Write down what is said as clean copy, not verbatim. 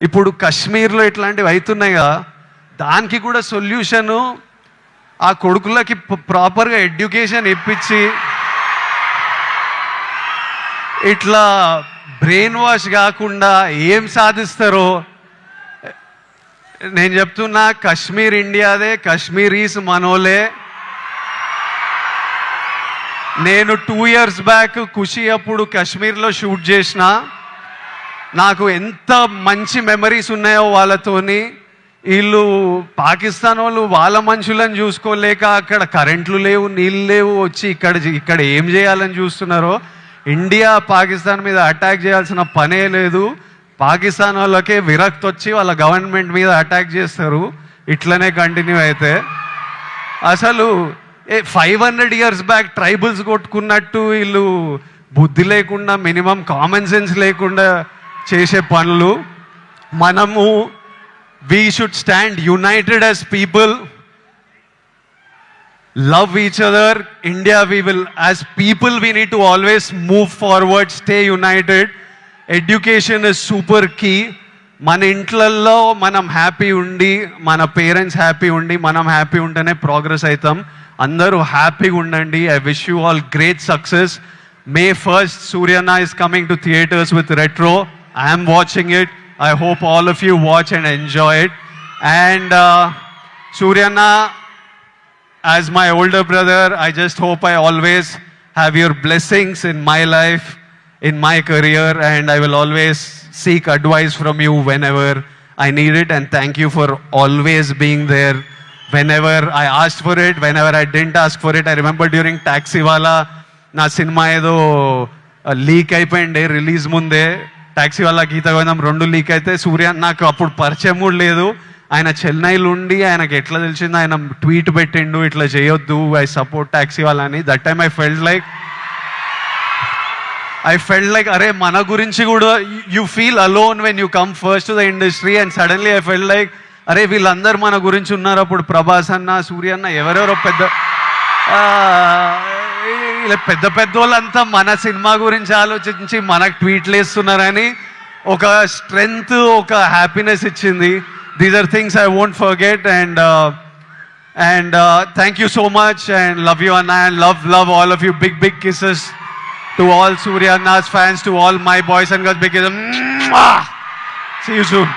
ఇప్పుడు కాశ్మీర్లో ఇట్లాంటివి అవుతున్నాయి కదా, దానికి కూడా సొల్యూషను ఆ కొడుకులకి ప్రాపర్గా ఎడ్యుకేషన్ ఇప్పించి ఇట్లా బ్రెయిన్ వాష్ కాకుండా ఏం సాధిస్తారో నేను చెప్తున్నా. కాశ్మీర్ ఇండియాదే, కాశ్మీరీస్ మనోలే. నేను 2 years బ్యాక్ ఖుషి అప్పుడు కాశ్మీర్లో షూట్ చేసిన. నాకు ఎంత మంచి మెమరీస్ ఉన్నాయో వాళ్ళతోని. వీళ్ళు పాకిస్తాన్ వాళ్ళు వాళ్ళ మనుషులను చూసుకోలేక అక్కడ కరెంట్లు లేవు, నీళ్ళు లేవు, వచ్చి ఇక్కడ ఏం చేయాలని చూస్తున్నారో. ఇండియా పాకిస్తాన్ మీద అటాక్ చేయాల్సిన పనే లేదు. పాకిస్తాన్ వాళ్ళకే విరక్తి వచ్చి వాళ్ళ గవర్నమెంట్ మీద అటాక్ చేస్తారు. ఇట్లనే కంటిన్యూ అయితే అసలు 500 years బ్యాక్ ట్రైబల్స్ కొట్టుకున్నట్టు వీళ్ళు బుద్ధి లేకుండా, మినిమం కామన్ సెన్స్ లేకుండా చేసే పనులు. మనము we should stand united as people, love each other. India, we will, as people, we need to always move forward, stay united. Education is super key. మన ఇంట్లల్లో మనం happy ఉండి, మన పేరెంట్స్ హ్యాపీ ఉండి, మనం హ్యాపీ ఉంటేనే ప్రోగ్రెస్ అవుతాం. అందరూ హ్యాపీగా ఉండండి. I wish you all great success. May 1st, Suryana is coming to theaters with Retro. I am watching it. I hope all of you watch and enjoy it. And Suryana, as my older brother, I just hope I always have your blessings in my life, in my career, and I will always seek advice from you whenever I need it. And thank you for always being there whenever I asked for it, whenever I didn't ask for it. I remember during Taxiwala, నా cinema ఏదో leak అయిపోయింది release ముందే. టాక్సీవాలా, గీత గోవిందం 2 leak అయితే సూర్య నాకు అప్పుడు పరిచయం కూడా లేదు. ఆయన చెన్నైలో ఉండి ఆయనకి ఎట్లా తెలిసిందో ఆయన ట్వీట్ పెట్టిండు, ఇట్లా చేయొద్దు, ఐ సపోర్ట్ టాక్సీవాలా అని. That time I felt like అరే మన గురించి కూడా you feel alone when you come first to the industry. And suddenly I felt like అరే వీళ్ళందరూ మన గురించి ఉన్నారు. అప్పుడు ప్రభాస్ అన్న, సూర్య అన్న, ఎవరెవరో పెద్ద వాళ్ళంతా మన సినిమా గురించి ఆలోచించి మనకు ట్వీట్లు వేస్తున్నారని ఒక స్ట్రెంగ్త్, ఒక హ్యాపీనెస్ ఇచ్చింది. These are things I won't forget. And thank you so much and love you anna. And love all of you. Big kisses to all Surya Anna's fans, to all my boys and girls. Big kisses. See you soon.